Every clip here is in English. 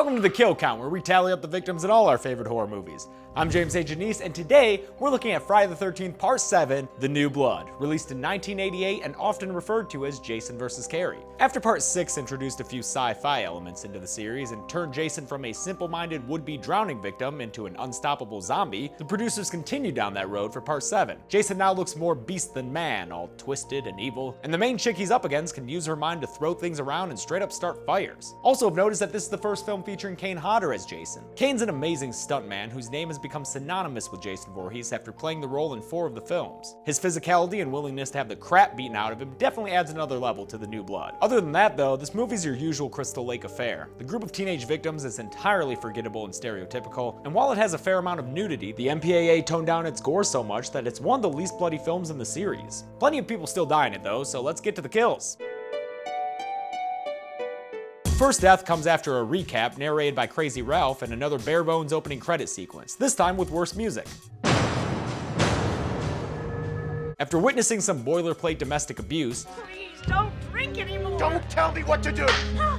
Welcome to the Kill Count, where we tally up the victims in all our favorite horror movies. I'm James A. Janice, and today we're looking at Friday the 13th Part 7, The New Blood, released in 1988 and often referred to as Jason vs. Carrie. After Part 6 introduced a few sci-fi elements into the series and turned Jason from a simple-minded would-be drowning victim into an unstoppable zombie, the producers continued down that road for Part 7. Jason now looks more beast than man, all twisted and evil, and the main chick he's up against can use her mind to throw things around and straight up start fires. Also, I've noticed that this is the first film featuring Kane Hodder as Jason. Kane's an amazing stuntman whose name has become synonymous with Jason Voorhees after playing the role in 4 of the films. His physicality and willingness to have the crap beaten out of him definitely adds another level to The New Blood. Other than that though, this movie's your usual Crystal Lake affair. The group of teenage victims is entirely forgettable and stereotypical, and while it has a fair amount of nudity, the MPAA toned down its gore so much that it's one of the least bloody films in the series. Plenty of people still die in it though, so let's get to the kills. First death comes after a recap narrated by Crazy Ralph and another bare-bones opening credit sequence, this time with worse music. After witnessing some boilerplate domestic abuse, Please don't drink anymore! Don't tell me what to do!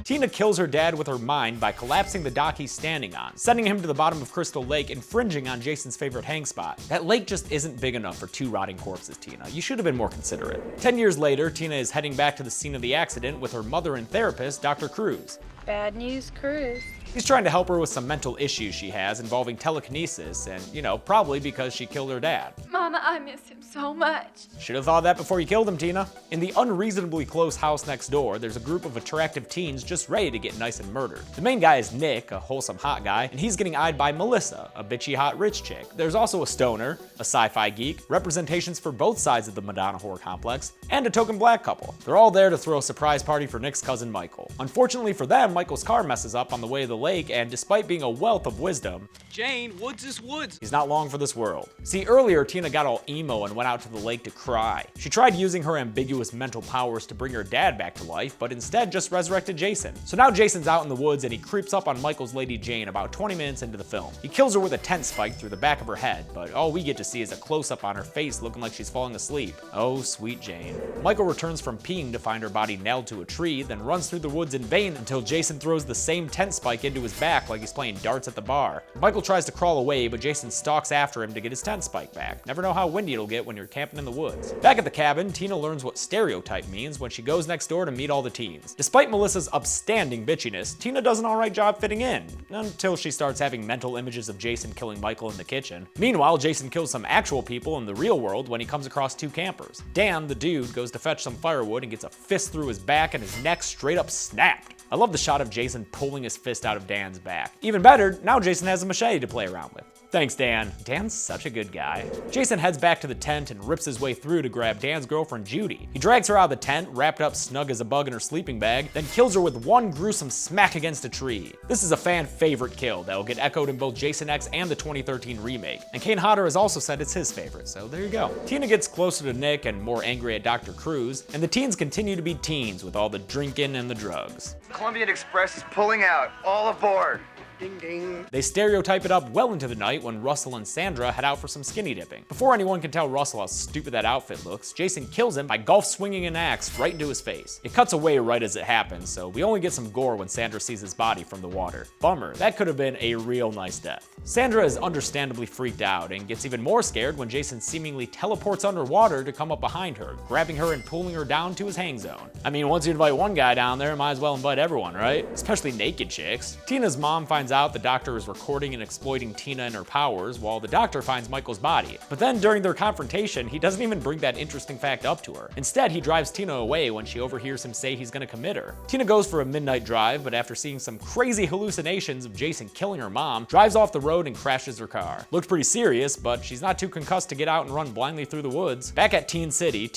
Tina kills her dad with her mind by collapsing the dock he's standing on, sending him to the bottom of Crystal Lake, infringing on Jason's favorite hang spot. That lake just isn't big enough for 2 rotting corpses, Tina. You should have been more considerate. 10 years later, Tina is heading back to the scene of the accident with her mother and therapist, Dr. Cruz. Bad news, Cruz. He's trying to help her with some mental issues she has involving telekinesis and, probably because she killed her dad. Mama, I miss him so much. Should have thought of that before you killed him, Tina. In the unreasonably close house next door, there's a group of attractive teens just ready to get nice and murdered. The main guy is Nick, a wholesome hot guy, and he's getting eyed by Melissa, a bitchy hot rich chick. There's also a stoner, a sci-fi geek, representations for both sides of the Madonna horror complex, and a token black couple. They're all there to throw a surprise party for Nick's cousin Michael. Unfortunately for them, Michael's car messes up on the way to the lake, and despite being a wealth of wisdom, Jane, woods is woods. he's not long for this world. See, earlier Tina got all emo and went out to the lake to cry. She tried using her ambiguous mental powers to bring her dad back to life, but instead just resurrected Jason. So now Jason's out in the woods and he creeps up on Michael's Lady Jane about 20 minutes into the film. He kills her with a tent spike through the back of her head, but all we get to see is a close-up on her face looking like she's falling asleep. Oh, sweet Jane. Michael returns from peeing to find her body nailed to a tree, then runs through the woods in vain until Jason throws the same tent spike into his back like he's playing darts at the bar. Michael tries to crawl away, but Jason stalks after him to get his tent spike back. Never know how windy it'll get when you're camping in the woods. Back at the cabin, Tina learns what stereotype means when she goes next door to meet all the teens. Despite Melissa's upstanding bitchiness, Tina does an alright job fitting in, until she starts having mental images of Jason killing Michael in the kitchen. Meanwhile, Jason kills some actual people in the real world when he comes across 2 campers. Dan, the dude, goes to fetch some firewood and gets a fist through his back and his neck straight up snapped. I love the shot of Jason pulling his fist out of Dan's back. Even better, now Jason has a machete to play around with. Thanks, Dan. Dan's such a good guy. Jason heads back to the tent and rips his way through to grab Dan's girlfriend, Judy. He drags her out of the tent, wrapped up snug as a bug in her sleeping bag, then kills her with one gruesome smack against a tree. This is a fan favorite kill that will get echoed in both Jason X and the 2013 remake, and Kane Hodder has also said it's his favorite, so there you go. Tina gets closer to Nick and more angry at Dr. Cruz, and the teens continue to be teens with all the drinking and the drugs. Columbian Express is pulling out. All aboard. Ding ding. They stereotype it up well into the night when Russell and Sandra head out for some skinny dipping. Before anyone can tell Russell how stupid that outfit looks, Jason kills him by golf swinging an axe right into his face. It cuts away right as it happens, so we only get some gore when Sandra sees his body from the water. Bummer, that could have been a real nice death. Sandra is understandably freaked out and gets even more scared when Jason seemingly teleports underwater to come up behind her, grabbing her and pulling her down to his hang zone. I mean, once you invite one guy down there, might as well invite everyone, right? Especially naked chicks. Tina's mom finds out the doctor is recording and exploiting Tina and her powers, while the doctor finds Michael's body. But then during their confrontation, he doesn't even bring that interesting fact up to her. Instead, he drives Tina away when she overhears him say he's gonna commit her. Tina goes for a midnight drive, but after seeing some crazy hallucinations of Jason killing her mom, drives off the road and crashes her car. Looks pretty serious, but she's not too concussed to get out and run blindly through the woods. Back at Teen City,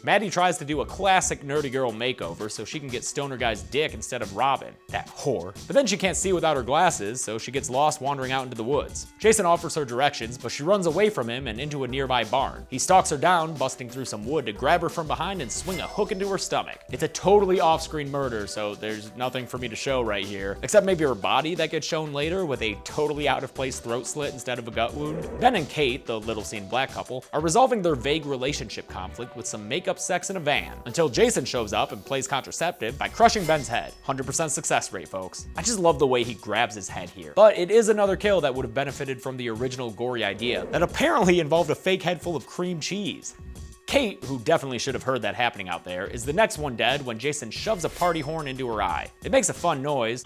Maddie tries to do a classic nerdy girl makeover so she can get Stoner Guy's dick instead of Robin. That whore. But then she can't see without her her glasses, so she gets lost wandering out into the woods. Jason offers her directions, but she runs away from him and into a nearby barn. He stalks her down, busting through some wood to grab her from behind and swing a hook into her stomach. It's a totally off-screen murder, so there's nothing for me to show right here, except maybe her body that gets shown later with a totally out-of-place throat slit instead of a gut wound. Ben and Kate, the little-seen black couple, are resolving their vague relationship conflict with some make-up sex in a van, until Jason shows up and plays contraceptive by crushing Ben's head. 100% success rate, folks. I just love the way he grabs his head here. But it is another kill that would have benefited from the original gory idea that apparently involved a fake head full of cream cheese. Kate, who definitely should have heard that happening out there, is the next one dead when Jason shoves a party horn into her eye. It makes a fun noise,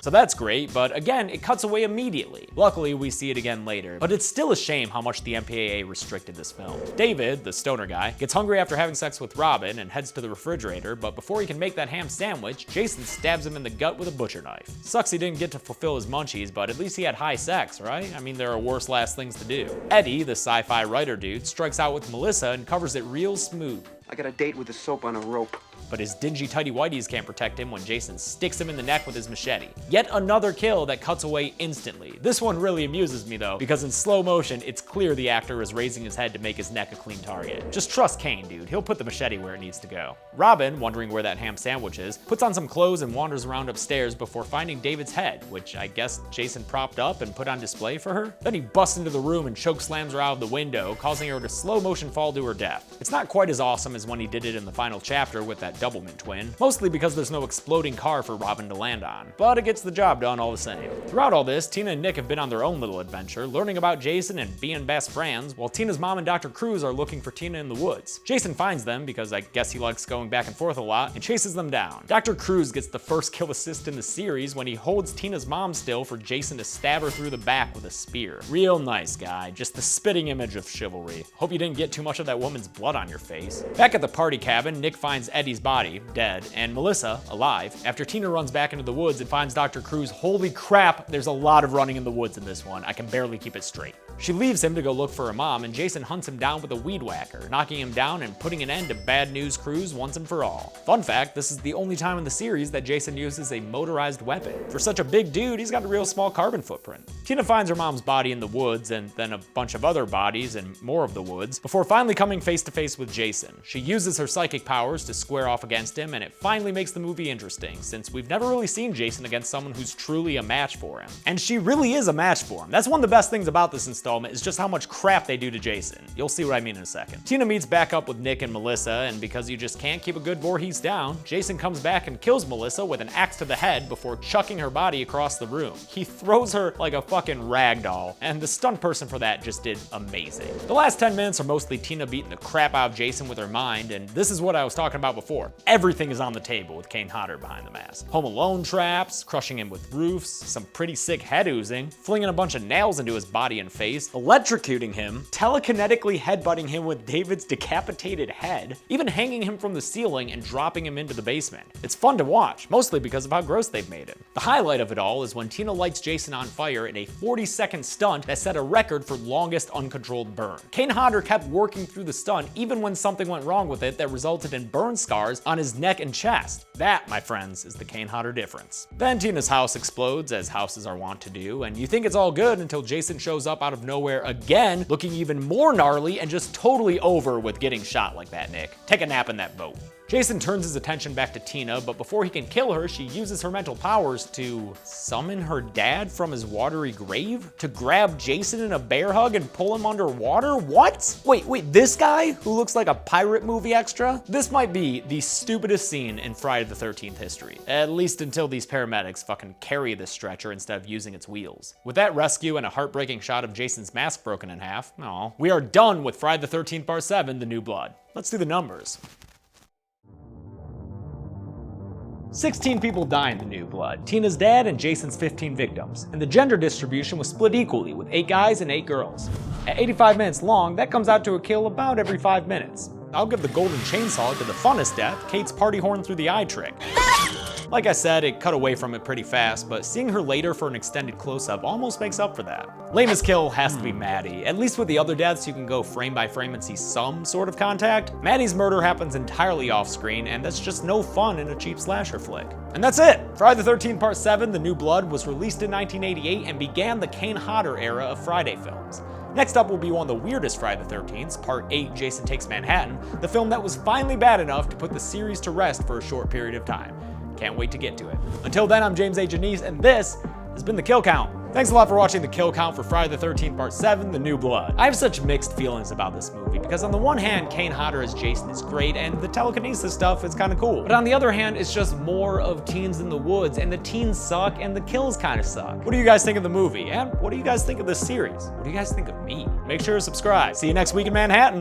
so that's great, but again, it cuts away immediately. Luckily, we see it again later, but it's still a shame how much the MPAA restricted this film. David, the stoner guy, gets hungry after having sex with Robin and heads to the refrigerator, but before he can make that ham sandwich, Jason stabs him in the gut with a butcher knife. Sucks he didn't get to fulfill his munchies, but at least he had high sex, right? I mean, there are worse last things to do. Eddie, the sci-fi writer dude, strikes out with Melissa and covers it real smooth. I got a date with the soap on a rope. But his dingy tighty whities can't protect him when Jason sticks him in the neck with his machete. Yet another kill that cuts away instantly. This one really amuses me though, because in slow motion, it's clear the actor is raising his head to make his neck a clean target. Just trust Kane, dude. He'll put the machete where it needs to go. Robin, wondering where that ham sandwich is, puts on some clothes and wanders around upstairs before finding David's head, which I guess Jason propped up and put on display for her. Then he busts into the room and chokeslams her out of the window, causing her to slow motion fall to her death. It's not quite as awesome as when he did it in the final chapter with that Doublemint twin, mostly because there's no exploding car for Robin to land on, but it gets the job done all the same. Throughout all this, Tina and Nick have been on their own little adventure, learning about Jason and being best friends, while Tina's mom and Dr. Cruz are looking for Tina in the woods. Jason finds them because I guess he likes going back and forth a lot, and chases them down. Dr. Cruz gets the first kill assist in the series when he holds Tina's mom still for Jason to stab her through the back with a spear. Real nice guy, just the spitting image of chivalry. Hope you didn't get too much of that woman's blood on your face. Back at the party cabin, Nick finds Eddie's body, dead, and Melissa, alive, after Tina runs back into the woods and finds Dr. Cruz. Holy crap, there's a lot of running in the woods in this one. I can barely keep it straight. She leaves him to go look for her mom, and Jason hunts him down with a weed whacker, knocking him down and putting an end to Bad News Cruz once and for all. Fun fact, this is the only time in the series that Jason uses a motorized weapon. For such a big dude, he's got a real small carbon footprint. Tina finds her mom's body in the woods, and then a bunch of other bodies and more of the woods, before finally coming face to face with Jason. She uses her psychic powers to square off against him, and it finally makes the movie interesting, since we've never really seen Jason against someone who's truly a match for him. And she really is a match for him. That's one of the best things about this installment, is just how much crap they do to Jason. You'll see what I mean in a second. Tina meets back up with Nick and Melissa, and because you just can't keep a good Voorhees down, Jason comes back and kills Melissa with an axe to the head before chucking her body across the room. He throws her like a fucking rag doll, and the stunt person for that just did amazing. The last 10 minutes are mostly Tina beating the crap out of Jason with her mind, and this is what I was talking about before. Everything is on the table with Kane Hodder behind the mask. Home Alone traps, crushing him with roofs, some pretty sick head oozing, flinging a bunch of nails into his body and face, electrocuting him, telekinetically headbutting him with David's decapitated head, even hanging him from the ceiling and dropping him into the basement. It's fun to watch, mostly because of how gross they've made him. The highlight of it all is when Tina lights Jason on fire in a 40-second stunt that set a record for longest uncontrolled burn. Kane Hodder kept working through the stunt even when something went wrong with it that resulted in burn scars on his neck and chest. That, my friends, is the Kane Hodder difference. Then Tina's house explodes, as houses are wont to do, and you think it's all good until Jason shows up out of nowhere again, looking even more gnarly and just totally over with getting shot like that, Nick. Take a nap in that boat. Jason turns his attention back to Tina, but before he can kill her, she uses her mental powers to summon her dad from his watery grave? To grab Jason in a bear hug and pull him underwater? What? Wait, this guy who looks like a pirate movie extra? This might be the stupidest scene in Friday the 13th history. At least until these paramedics fucking carry this stretcher instead of using its wheels. With that rescue and a heartbreaking shot of Jason's mask broken in half, we are done with Friday the 13th Part 7, The New Blood. Let's do the numbers. 16 people die in The New Blood, Tina's dad and Jason's 15 victims, and the gender distribution was split equally with 8 guys and 8 girls. At 85 minutes long, that comes out to a kill about every 5 minutes. I'll give the golden chainsaw to the funnest death, Kate's party horn through the eye trick. Like I said, it cut away from it pretty fast, but seeing her later for an extended close-up almost makes up for that. Lamest kill has to be Maddie. At least with the other deaths, you can go frame by frame and see some sort of contact. Maddie's murder happens entirely off-screen, and that's just no fun in a cheap slasher flick. And that's it! Friday the 13th Part 7, The New Blood, was released in 1988 and began the Kane Hodder era of Friday films. Next up will be one of the weirdest Friday the 13th, Part 8, Jason Takes Manhattan, the film that was finally bad enough to put the series to rest for a short period of time. Can't wait to get to it. Until then, I'm James A. Janice, and this has been The Kill Count. Thanks a lot for watching The Kill Count for Friday the 13th Part 7, The New Blood. I have such mixed feelings about this movie, because on the one hand, Kane Hodder as Jason is great, and the telekinesis stuff is kind of cool. But on the other hand, it's just more of teens in the woods, and the teens suck, and the kills kind of suck. What do you guys think of the movie? And what do you guys think of this series? What do you guys think of me? Make sure to subscribe. See you next week in Manhattan.